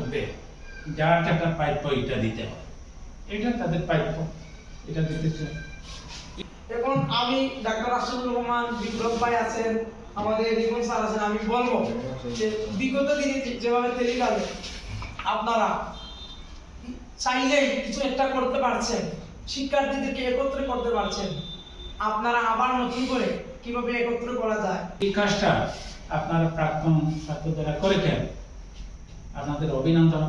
থাকবে, যার যেটা প্রাপ্য এটা দিতে হবে, এটা তাদের প্রাপ্য, এটা দিতে চাই। এখন আমি ডাক্তার রাশিদুর রহমান, বিপ্লব ভাই আছেন, আমাদের রিপন স্যার আছেন, আমি বলবো যে বিগত দিনে যেভাবে তেলিকালে আপনারা চাইলেই কিছু একটা করতে পারছেন, শিক্ষার্থীদেরকে একত্রে করতে পারছেন, আপনারা আবার নতুন করে কিভাবে একত্রে করা যায় এই কাজটা আপনারা প্রাক্তন ছাত্র দ্বারা করেছেন, আপনাদের অভিনন্দন।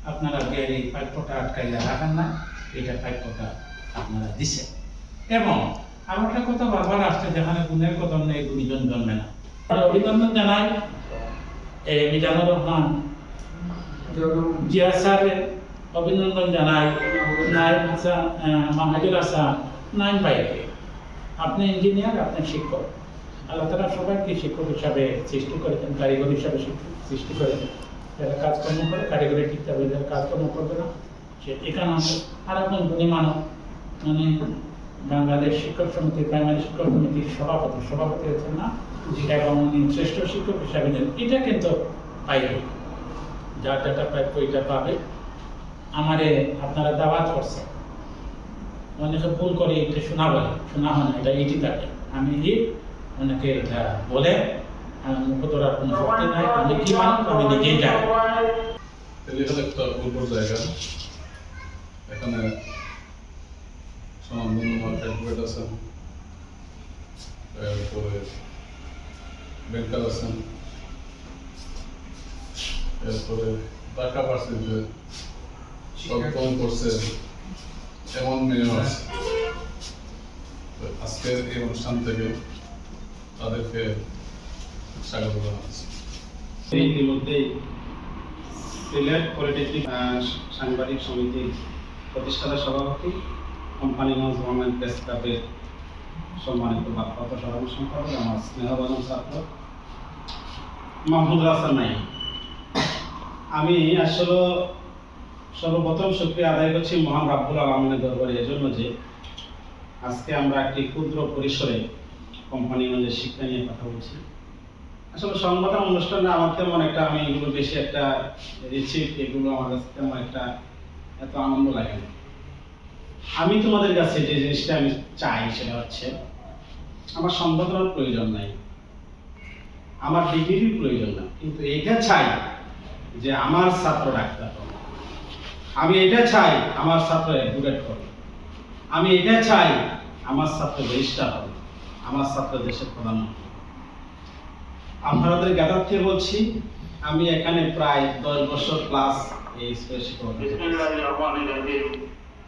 আপনারা এই প্রাপ্যটা আটকাইয়া রাখেন না, এটা প্রাপ্যটা আপনারা দিচ্ছেন। এবং আমার একটা কথা বারবার আসছে, যেখানে গুণের কদম নেই গুণীজন জন্মে না। অভিনন্দন জানাই মিজানুর রহমান জিয়া স্যারের, অভিনন্দন জানাই নাইম হাসান, মাহমুদুল হাসান, নাইম ভাইকে। আপনি ইঞ্জিনিয়ার, আপনি শিক্ষক, আল্লাহ তাআলা সবাইকে শিক্ষক হিসাবে সৃষ্টি করেছেন, কারিগর হিসাবে সৃষ্টি করেছেন। যারা কাজকর্ম করে কারিগরি শিখতে হবে, যারা কাজকর্ম করবে না সে এখানে আর একজন গুণী মানব, মানে বাংলাদেশ শিক্ষক সমিতি, প্রাইমারি শিক্ষক সমিতির সভাপতি হচ্ছেন না, এবং উনি শ্রেষ্ঠ শিক্ষক হিসাবে নেন। এটা কিন্তু পাইবে, যার যেটা প্রাপ্য এটা পাবে। আমারে আপনারা দাওয়াত করছেন, অনেকে ভুল করে এটা শোনা বলে, শোনা হয় না, এটা এটি থাকে। আমি অনেকে এটা বলে, মুখ ধরার কোনো শক্তি নাই, আমি কি মানুষ আমি নিজেই জানি। এখানে একটা উর্বর জায়গা, এখানে সনাতন অ্যাডভোকেট আছেন, এরপরে ব্যাংকার আছেন, এরপরে ঢাকা ভার্সিটিতে কম করছে এমন মেয়েও আছে। আজকের এই অনুষ্ঠান থেকে তাদেরকে স্বাগত জানাচ্ছি। ইতিমধ্যেই সিলেট পলিটেকনিক সাংবাদিক সমিতির প্রতিষ্ঠাতা সভাপতি, কোম্পানিগঞ্জ গভর্নমেন্ট প্রেস ক্লাবের সম্মানিত ভারপ্রাপ্ত সাধারণ সম্পাদক, আমার স্নেহভাজন ছাত্র মাহমুদুল হাসান নাই। আমি আসলে সর্বপ্রথম শুকরিয়া আদায় করছি মহান রাব্বুল আলামিনের দরবারে এজন্য যে আজকে আমরা একটি ক্ষুদ্র পরিসরে কোম্পানিগঞ্জের শিক্ষা নিয়ে কথা বলছি। আসলে সংবাদ অনুষ্ঠানে আমার তেমন একটা, আমি এগুলো বেশি একটা রিচিভ, এগুলো আমার কাছে তেমন একটা এত আনন্দ লাগে না। আমি তোমাদের কাছে যে জিনিসটা আমি চাই সেটা হচ্ছে, আমার সম্পাদনার প্রয়োজন নাই, আমার ডিগ্রির প্রয়োজন না, কিন্তু এটা চাই যে আমার ছাত্র ডাক্তার হবে, আমি এটা চাই আমার ছাত্র অ্যাডভোকেট হবে, আমি এটা চাই আমার ছাত্র রেজিস্ট্রার হবে, আমার ছাত্র দেশের প্রধানমন্ত্রী। আপনাদের জ্ঞাতার থেকে বলছি, আমি এখানে প্রায় 10 বছর প্লাস এই স্কুলে শিক্ষকতা করছি।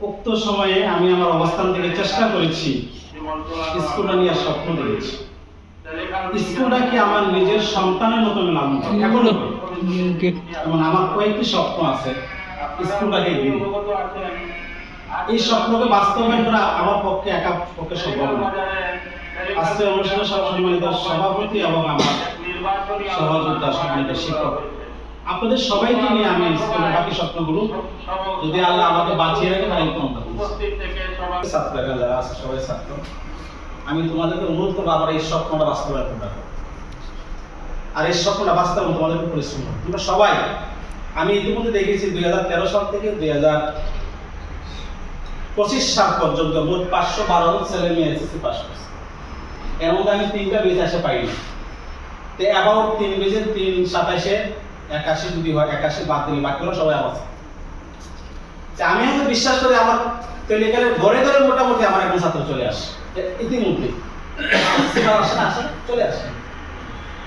উক্ত সময়ে আমি আমার অবস্থান থেকে চেষ্টা করেছি, স্কুলটা নিয়ে স্বপ্ন দেখেছি, স্কুলটাকে আমার নিজের সন্তানের মতো আমি লালন করি এখনো করি। এবং আমার কয়েকটি স্বপ্ন আছে স্কুলটাকে ঘিরে। এই স্বপ্নকে বাস্তবায়ন করা আমার পক্ষে একা পক্ষে সম্ভব না। আজকে অনুষ্ঠানের সম্মানিত সভাপতি এবং আমার সহযোদ্ধা সম্মানিত শিক্ষক, আপনাদের সবাইকে নিয়ে আমি স্কুলের বাকি স্বপ্নগুলো যদি আল্লাহ আমাকে বাঁচিয়ে রাখে তাহলে ছাত্ররা যারা আছে সবাই ছাত্র, আমি তোমাদেরকে অনুরোধ করবো আবার এই স্বপ্নটা বাস্তবায়ন করতে। আর এই স্বপ্নটা বাস্তবায়ন তোমাদেরকে পরিশ্রম করতে তোমরা সবাই। আমি ইতিমধ্যে দেখেছি 2013 সাল থেকে 2025 সাল পর্যন্ত মোট 512 ছেলে মেয়ে এসএসসি পাস করছে। এর মধ্যে আমি 3টা বেজ আসে পাইনি, তো অ্যাবাউট 3 বেজের 3 27 81 যদি হয় 81 বাদ দিলে বাকিগুলো সবাই আমার। আমি হয়তো বিশ্বাস করি আমার তেলিকালে ঘরে ঘরে মোটামুটি আমার এখন ছাত্র চলে আসে ইতিমধ্যে চলে আসে।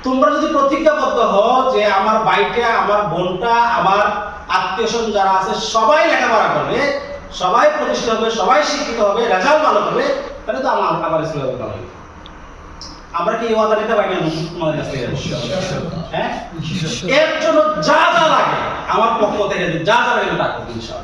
তোমরা যদি প্রতিজ্ঞাবদ্ধ হও যে আমার ভাইটা, আমার বোনটা, আমার আত্মীয়স্বজন যারা আছে সবাই লেখাপড়া করবে, সবাই প্রতিষ্ঠিত হবে, সবাই শিক্ষিত হবে, রেজাল্ট ভালো হবে, তাহলে তো আমার স্কুলে দরকার হবে। আমরা কি এই ওয়াদা নিতে পারি না তোমাদের কাছ থেকে? হ্যাঁ, এর জন্য যা যা লাগে আমার পক্ষ থেকে যা যা লাগে তা করবো ইনশাআল্লাহ।